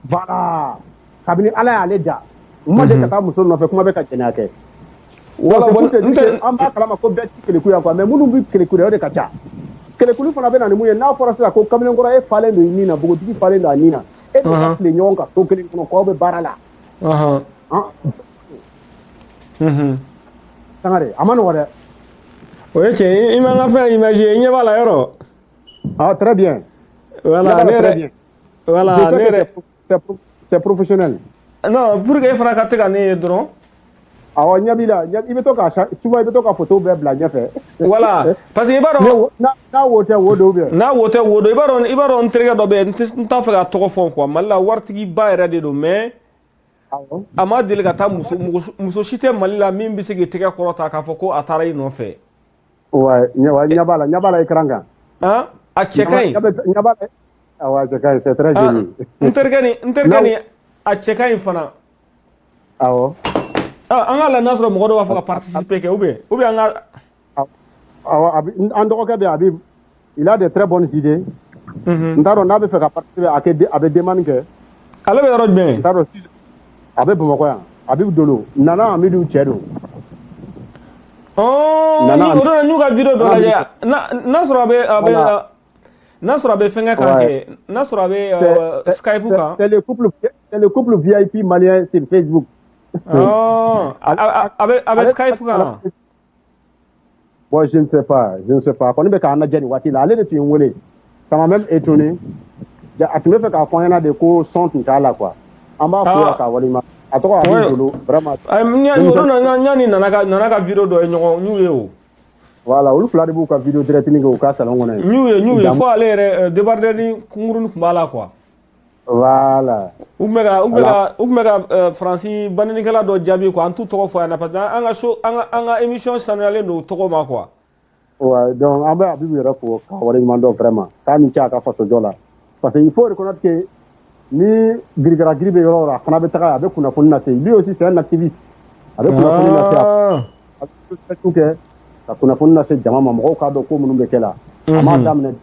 voilà kabini ala ya leda umma de ka ta muso no fe kuma be ka kenya ke wala bon amba kala ma ko be kele kuya quoi mais munu bi kele kuya de ka ta kele kulu fana be na ni muye na forasa ko kamene ngora e fale no ni na buguti fale no anina e de le nyonga to kele ko be barala Tangare, amano wala. Oui, il m'a fait imaginer, il n'y a pas l'aéro. Ah, très bien. Voilà, très bien. Voilà, c'est professionnel. Non, pour que je fasse un peu de ah, il y a il veut toka souvent il veut toka photo be blague fait. Voilà, parce que ibaro na wote wodo ibaro entrega do be nta fa to fon quoi malla wartigi bayra de do mais ama delega ta muso shite malila min bi sigi tege korota ka foko atarai no fe ouais nyabala ekranga hein a chekai nyabala ah ouais chekai c'est très joli intergani a chekai fana awo anga la nasro mo do wa fa participer ke ou bien anga awo andoko ke be abi il a de très bonnes idées ndaro na be fa participer avec demande que ala be rod bien ndaro abe bamako yan abib dolo nana amidu chedo nana ni ga video do la ya nasro abe fenga kan ke nasro abe Skype ka c'est le couple VIP malien sur Facebook abe Skype ka bon je ne sais pas quand be ka na jani wati la ale de tu wole ça m'a même étonné a tu me fait ka fon yana de ko son tout là quoi amba ko ka wali ma atoko abi dolo vraiment nyani nana ka video do nyoko nyuye o voilà ulu fla de bu ka video direct ni ko ka salon ngone nyuye fo aller débarder ni kungurun kumbala quoi voilà ukmega franci banini kala do jabi ko antu toko fo na parce anga show anga émission sanale no toko ma quoi ouais donc amba abi bi rapo ka wali mando vraiment ka ni cha ka photo jola parce qu'il faut reconnaître que ni Grigara Gribe Yorora, Fanabetara, avec une affonate, lui aussi c'est un activiste. Avec une affonate, avec tout que, la Kunafonate, Jamama, Mokado, comme nous mettons là. Madame,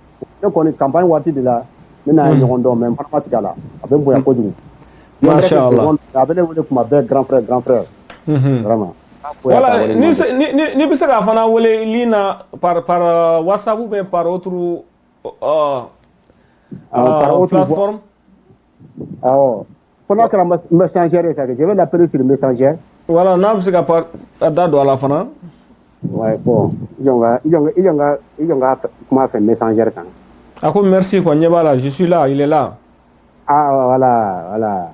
on est campagne Wati de là, maintenant, ils ont même pas là, avec Boya Kodou. Machallah. Avec les grand frère. Vraiment. Voilà, ni bisa ka fana wele lina par WhatsApp ou bien par autre plateforme. Alors, pendant que la Messenger est arrivée, je vais l'appeler sur le Messenger. Voilà, n'a pas pas dado à la fin. Ouais, bon, il y a comment faire Messenger quand. Ah, comme merci quoi, Nyebala, je suis là, il est là. Ah, voilà.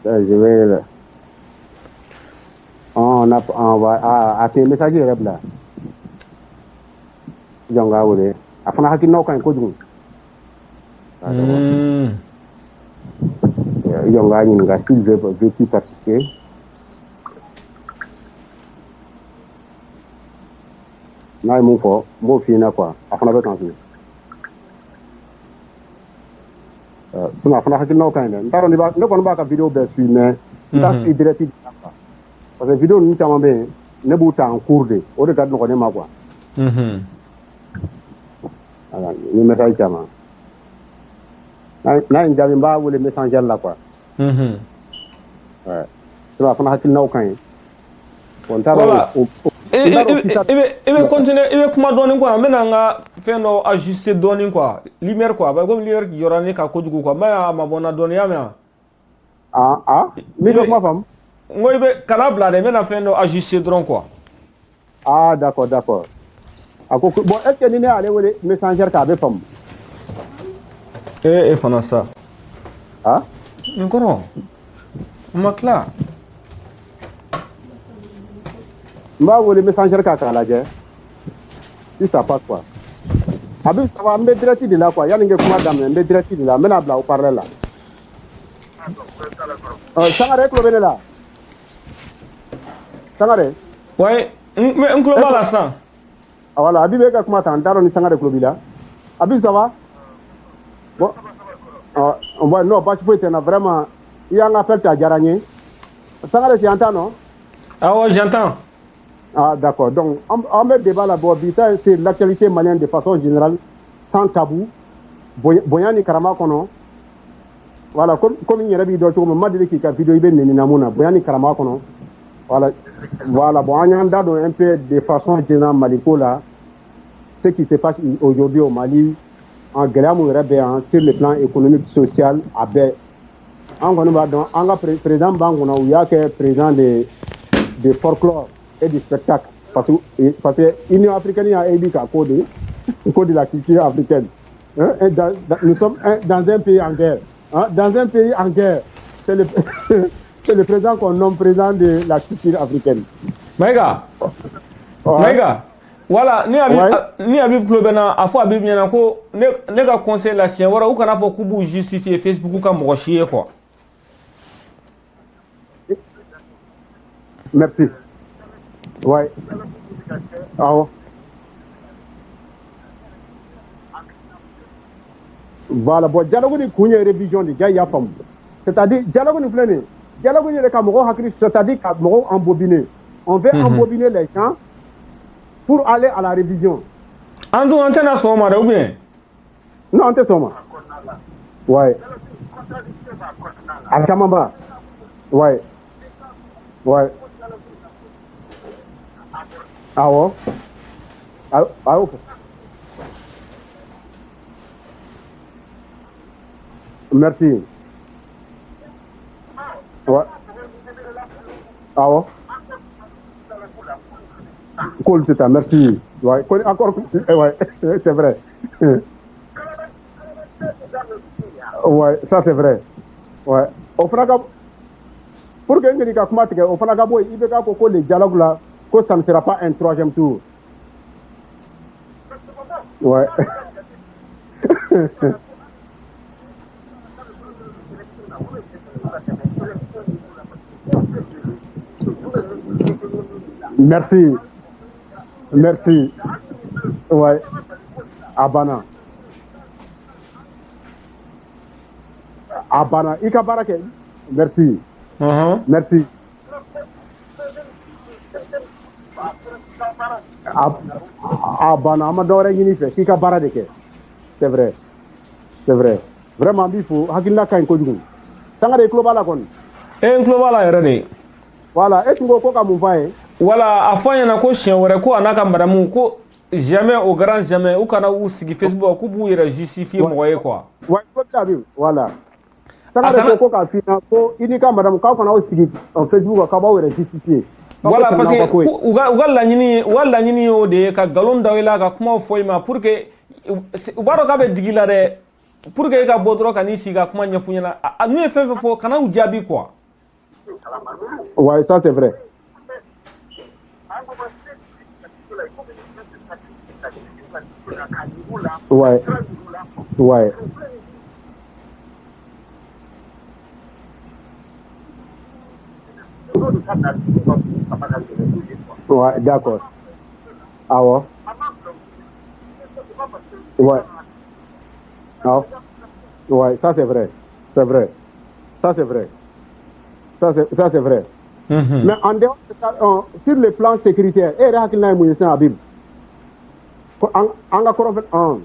Je vais. On va à tes messages là. Il y a un gars où il est. Après, on a qui n'a aucun code. Yonga Ninga s'il veut participer. N'a mon fort, mon fils n'a quoi. Afin de continuer. C'est ma femme qui n'a aucun. Nous on va vidéo de suite, mais ça c'est direct. Parce que vidéo nous sommes bien, ne bouge en cours de. Au regard nous connaissons quoi. Alors, le message chama. Na injabi mba wole messenger la quoi. Ouais. Tu vas prendre hakil na aucun. On t'a voilà. Continuer, il va comment donner quoi, maintenant nga faire no ajuster donner quoi. Lumière quoi, comme lumière qui yorane ka kojugu quoi. Mais ma bonne donner ya mais. Mais comment femme? Moi be kala blade maintenant faire no ajuster drone quoi. Ah d'accord. Bon, est-ce que ni aller wole messenger ka be femme? Et fana ça. Ah? Encore. Makla. Mba wole messenger ka la je. Si ça passe quoi. Abi ça va me direct de là quoi. Ya ninge kuma dame me direct de là. Mena bla au parler là. Sangare Klobele là. Sangare. Ouais, un global à ça. Ah voilà, Habib est comment t'entends ni Sangare Klobila. Habib ça va? Bon. Non, pas tu peux être vraiment. Il y a un appel à Garagné. Sangare, tu entends non? Ah ouais, j'entends. Ah d'accord. Donc on met débat là-bas. C'est l'actualité malienne de façon générale, sans tabou. Boyani Karama kono. Voilà, comme il y a des vidéos, je vais dire que la vidéo est bien. Boyani Karama kono. Voilà, bon, on a un peu de façon générale Maliko là. Ce qui se passe aujourd'hui au Mali, en Guélamou sur le plan économique, social, à Bé. En président Bangouna, où il y a que président de folklore et du spectacle. Parce que l'Union africaine a aidé à coder de la culture africaine. Nous sommes dans un pays en guerre. Dans un pays en guerre, c'est le président qu'on nomme président de la culture africaine. Maïga, voilà, ni Habib Klobena, à fois Habib Nyanako, ne ga conseil la chien, voilà, ou qu'on a fait coup justifier Facebook ou comme rochier quoi. Merci. Ouais. Ah. Voilà, bon, dialogue ni kunya révision de Gaïa Fam. C'est-à-dire, dialogue ni plein. Dialogue ni le Cameroun, c'est-à-dire Cameroun embobiné. On veut embobiner les gens pour aller à la révision. Andou antenne à Soma, ou bien? Non, antenne Soma. Ouais. À Chamamba. Ouais. Ouais. Ah ouais. Ah ok. Merci. Ouais. Ah ouais. Cool, c'est ça, merci. Ouais. Encore, ouais, c'est vrai. Ouais, ça c'est vrai. Ouais. Au Fanaga, pour que les gens au Fanaga, il veut que les dialogues là, que ça ne sera pas un troisième tour. Ouais. Merci. Merci. Ouais. Abana. Ika Barake. Merci. Merci. Abana. Amadore Yinife. Ika Barake. C'est vrai. C'est vrai. Vraiment, il faut. Hakilna Kain Kodjou. Tangare Klobala Kon. Un Klobala Rene. Voilà. Et tu vois quoi comme vous Voilà, à fois il y a un chien ou un anaka madame ko jamais au grand jamais ou kana ou sigi Facebook ou bou ira justifier moi quoi. Ouais, voilà. Ça va ko ka fina ko inika madame ka kana o sigi en Facebook ka ba ira justifier. Voilà parce que wala nyini o de ka galon dawela ka kuma foi ma pour que baro ka be digila de pour que ka bodro ka ni siga kuma nyafunyana nu fe fo kana u jabi quoi. Ouais, ça c'est vrai. Ouais. Ouais. Ouais, d'accord. Ah ouais. Ouais. Ah. Ouais, ça c'est vrai. C'est vrai. Ça c'est vrai. Ça c'est vrai. Mais en dehors de ça, sur le plan sécuritaire, et Rahakina et Abib. Anga Korofet 1.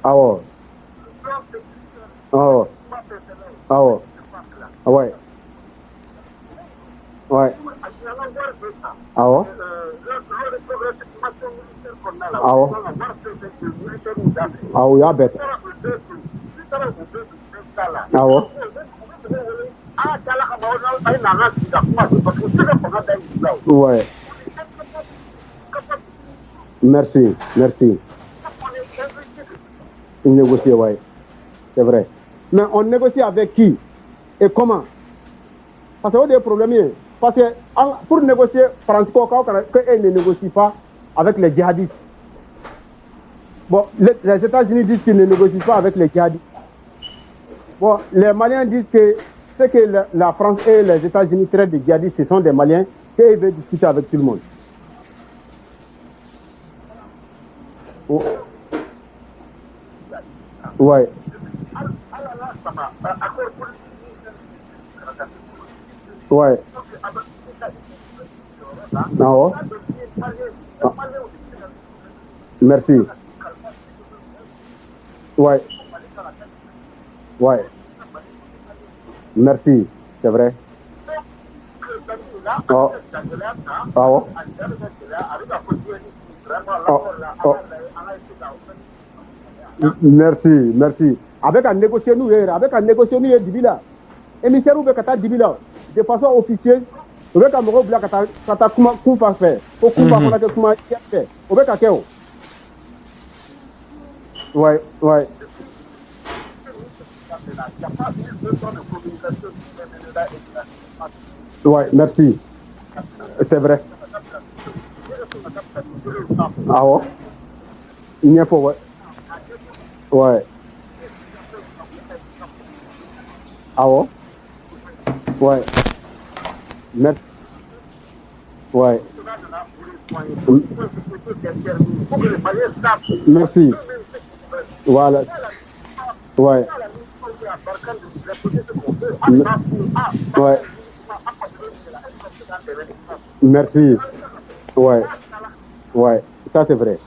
Ah ouais. Ah ouais. Ah ouais. Ouais. Ouais. Ah ouais. Ah ouais. Ah ouais, bête. Ah ouais. Ouais. Merci, merci. Négocier, ouais. C'est vrai. Mais on négocie avec qui et comment? Parce qu'il y a des problèmes. Parce que pour négocier, Francisco, qu'elle ne négocie pas avec les djihadistes. Bon, les États-Unis disent qu'ils ne négocient pas avec les djihadistes. Bon, les Maliens disent que ce que la France et les États-Unis traitent de djihadistes, ce sont des Maliens qui veulent discuter avec tout le monde. Oh. Ouais. Ouais. Non. Ah. Merci. Ouais. Ouais. Merci, c'est vrai. Oh. Ah oh. Oh. Oh. Merci, merci. Avec un négocier nous, Dibila. Émissaire ou Bekata Dibila, de façon officielle, avec un mot blanc, Kata Kuma fait. Au Kuma, on a que Kuma fait. Au Bekakeo. Ouais, ouais. Ouais, merci. C'est vrai. Ah ouais. Il n'y a pas, ouais. Ouais. Ah ouais. Ouais. Merci. Ouais. Merci. Voilà. Ouais. Ouais. Merci. Ouais. Ouais. Ça c'est vrai.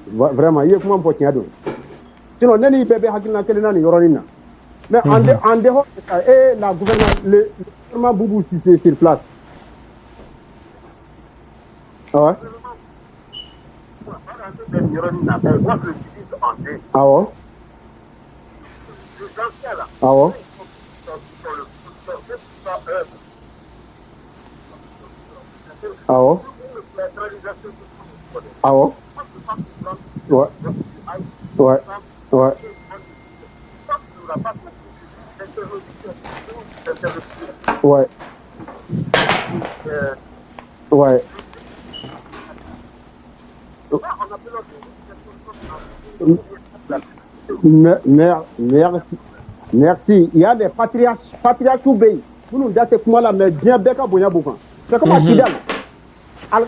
Vraiment, il y a comment on peut dire. Sinon, les bébés hakina kelena ni yoronina. Mais en dehors de ça, et la le gouvernement Boubou si c'est sur place. Ouais. Ah ouais. Ah ouais. Ah ouais. Ah ouais. Ouais. Ouais. Ouais. Ouais. Ouais. Merci. Merci. Il y a des patriarches Oubey. Vous nous dites comment la mais bien Beka Boya Boukan. C'est comme à Kidal.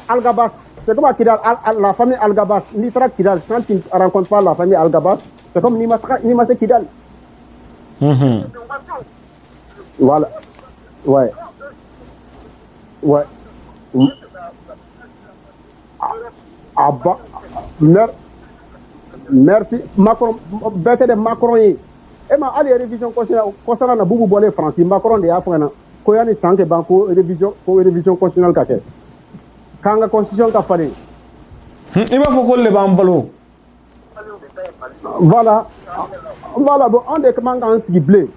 Al-Gabas. C'est comme à Kidal. La famille Al-Gabas. Nitra Kidal. Quand tu ne rencontres pas la famille Al-Gabas, c'est comme Nimase Kidal. Voilà. Ouais. Ouais. Ah bah. Merci. Macron, bête de Macron. Et ma allez révision concernant la Boubou Bolé France. Macron de Afrique. Koyani Sanke Banco révision constitutionnelle caché. Quand la constitution qu'a fallu. Il va faut le bambalo. Voilà. Voilà. Bon, on est comment on s'y blé.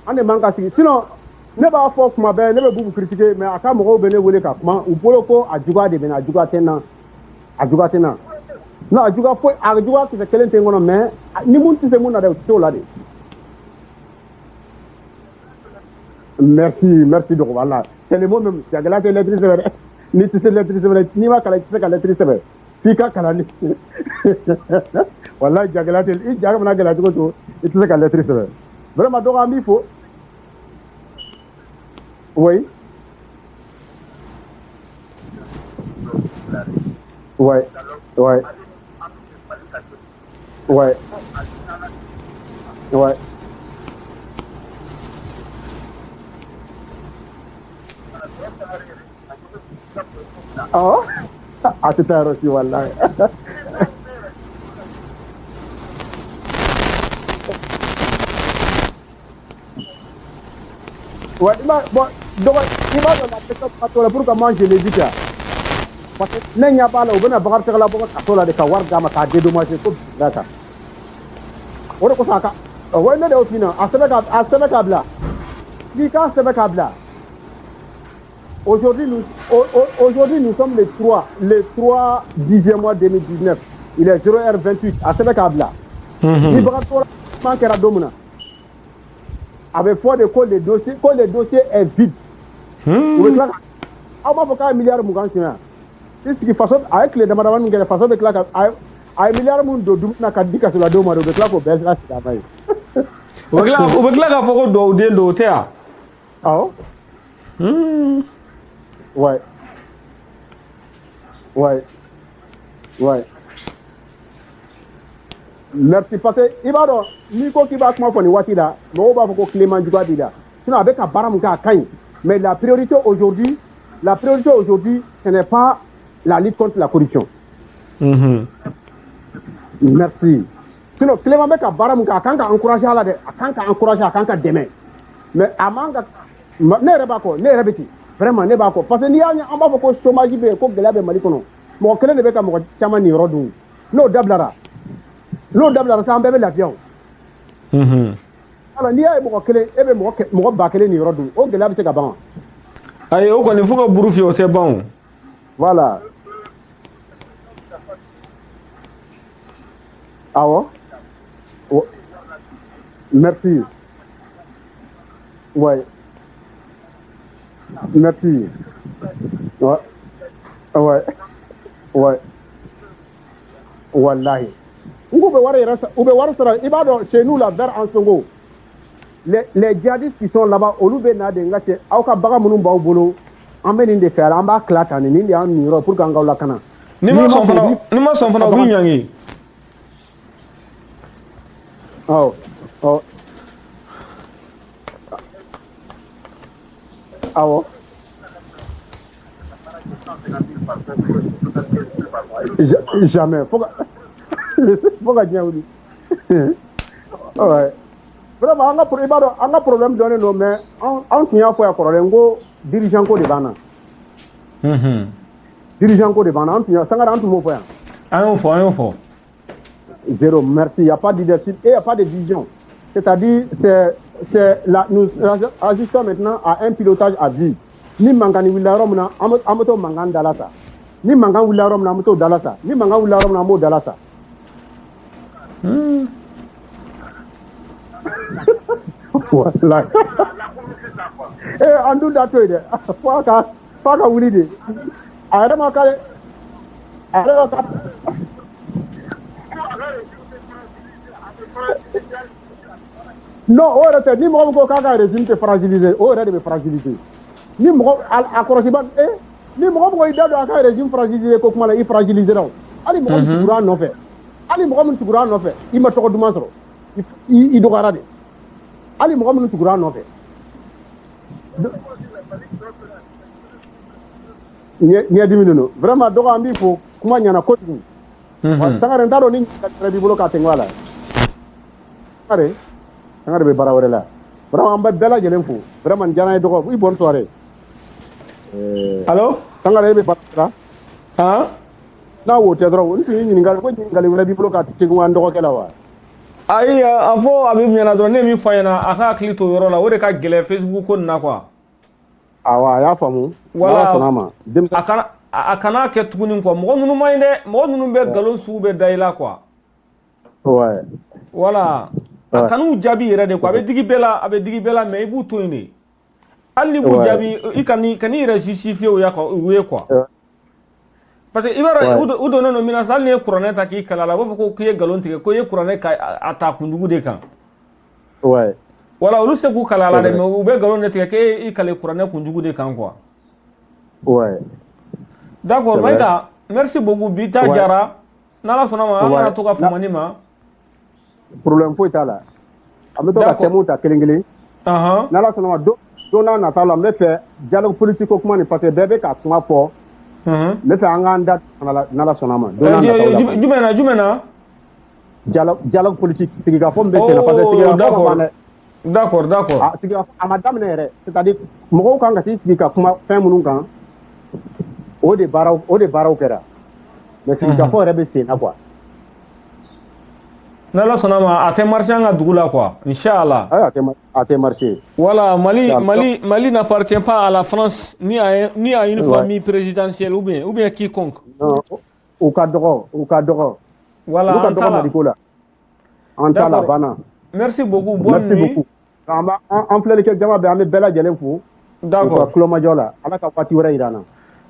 On est manqué si. Sinon, ne va pas que ma belle ne veut beaucoup critiquer, mais à quand mon robot voulait qu'à comment ou pour le coup à Djouga de Ben à Djouga Tena. Non, à Djouga faut à Djouga qui c'est quel tengo mais ni moun tu sais moun a de tout là. Merci de voilà. C'est le mot même. C'est la l'électricité. Ni tu sais l'électricité, ni ma kala tu sais l'électricité. Fika kala ni. Voilà, jagalate, il jagam na galate ko tu sais l'électricité. Vraiment donc ami faut. Oui. Ouais. Ouais. Ouais. Ouais. Oh, à tout à l'heure aussi, voilà. Ouais, bon, donc, il va dans la question pour comment je l'ai dit. Parce que il n'y a pas là, on va faire la boîte à toi de Kawar Gama, à dédommager comme ça. On est comme ça. On est au final, à ce câble-là. Nika ce câble-là. Aujourd'hui, nous sommes le 3 10e mois 2019. Il est 0h28 à ce câble-là. Libératoire manquera domina. Avec foi de quand le dossier est vide. On va faire 1 milliard de mougan. C'est ce qui façon avec les démarrements de façon de claque ay milliard mun do dum na kadika sula do ma do betla ko bes la sida bay o betla ka foko do de do te a aw ouais merci parce que ibado ni ko ki ba kuma foni wati da mo ba ko Clément Djigo Dida sinon avec un baram ka kagne mais la priorité aujourd'hui ce n'est pas la lutte contre la corruption. Merci. Sinon, Clément Beka Baramouka, quand on encourage à la quand on encourage à quand on demain. Mais à manga, ne rebako, ne rebeti. Vraiment, ne bako. Parce que n'y a un bas pour chômage, comme de la Malikono. Mon clé de Beka Moko Chamani Rodou. No Dablara, ça en bébé l'avion. Alors, n'y a un clé, et mon bakele ni Rodou. Oh, de la Beka. Aïe, on connaît faut que Bouroufi au bon. Voilà. Ah ouais? Oh. Merci. Ouais. Merci. Ouais. Wallahi. Chez nous, là, vers Ansongo, les djihadistes qui sont là-bas, au Loubena, des Ngache, Aoka Bagamoun Baobolo, en Benin de Fer, en bas Klatan, en India, en Europe, pour Ganga Lakana. Nima son fana Winyangi. Oh. Ah ouais. Jamais. Faut que bien oui. Ouais. Vraiment, on a problème donné nos mais on tient fois à Korengo dirigeant ko de bana. Dirigeant ko de bana, on tient ça ngara on tout mo fois. Un fort. Zéro, merci. Il n'y a pas de leadership et il n'y a pas de vision. C'est-à-dire, nous agissons maintenant à un pilotage à vie. Ni mangani wilarom na amoto mangan dalasa. Ni mangan wilarom na amoto dalasa. Ni mangan wilarom na amoto dalasa. Voilà. Eh, andu dato ide. Faka wulide. Adama kale. Non, ni mo ko kaka régime te fragilisé, de fragiliser. Ni mo akorosi ba ni mo ko ida do aka régime fragilisé ko kuma la i fragiliser raw. Ali mo ko tugura no fe. I ma to duma soro. I do garade. Ali mo ko tugura no fe. Ni adimino. Vraiment do ambi fo kuma nyana ko tuguni. Sangare ndaro ni ka bi bolo ka tengwala. Are sangare be bara wala. Vraiment amba bela jelen fo. Vraiment jana do ko i bonne soirée. Allô? Sangare be bara. Ah? Na wo te dro ni ni ngal ko ngal wala bi bolo ka tengwa ndo ko la wa. Ayi afo abim nyana do ne mi fayana aka klito yoro la wore ka gele Facebook ko na kwa. Awa ya famu. Wala sonama. Akana ke tuguni quoi mo nunu may de mo nunu be galon suube dayla quoi ouais voilà akanu jabi yere de quoi be digi bela mais ibu toyne alli bu jabi ikani justifier o yako we quoi parce que ibara udo no mina sal ne qur'ane ta ki kala la bo ko kiye galon tige ko ye qur'ane ka ata kundugu de kan ouais voilà olu se ku kala la de mais u be galon ne tige ke ikale qur'ane kundugu de kan quoi ouais. D'accord, Maïga, merci beaucoup. Bita Jara, Nala Sonama, Nala Toka Fumanima. Problème pour là. Ameto ka temu ta kelengele. Nala Sonama dona na tala me fait dialogue politique comment ne parce que bébé ka kuma fo. Me fait anganda Nala Sonama. Jumena. Dialogue politique tigi ka fo mbe te na parce que tigi D'accord. Ah tigi a madame nere, c'est-à-dire mo ko nga tigi ka kuma fin munun kan. O de baraw kɛra mais tigi ka fɔ yɛrɛ bɛ sen na quoi. N'Ala sɔnna ma a tɛ marcher an ka dugu la quoi inchallah. A tɛ marcher. Voilà, Mali n'appartient pas à la France ni à une famille présidentielle ou bien quiconque. Non, u ka dɔgɔ. Voilà, an ta la banna. Merci beaucoup, bonne nuit. Merci beaucoup. An filɛli kɛ jama bɛ an bɛ bɛɛ lajɛlen fo. D'accord. Kulomajɔ la Ala ka waati wɛrɛ yira an na.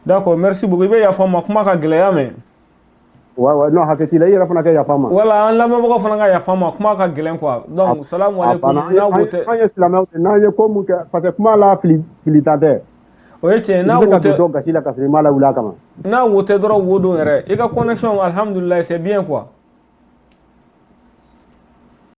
D'accord, merci beaucoup. Il y a kuma ka gɛlɛya mais Ouais, non, hakati la yɛrɛ fana ka yafa ma. Voilà, an lamɛnbagaw fana ka yafa ma, kuma ka gɛlɛn quoi. Donc, salamu alaikum. N'a wote. An ye silamɛw tɛ, n'an ye ko mun kɛ, parce que kuma la filita tɛ. O ye tiɲɛ, n'a wote. I bɛ se ka don gasi la ka sɔrɔ i m'a lawuli a kama. N'a wote dɔrɔn wo don yɛrɛ, i ka connexion, alhamdoulilah, c'est bien quoi.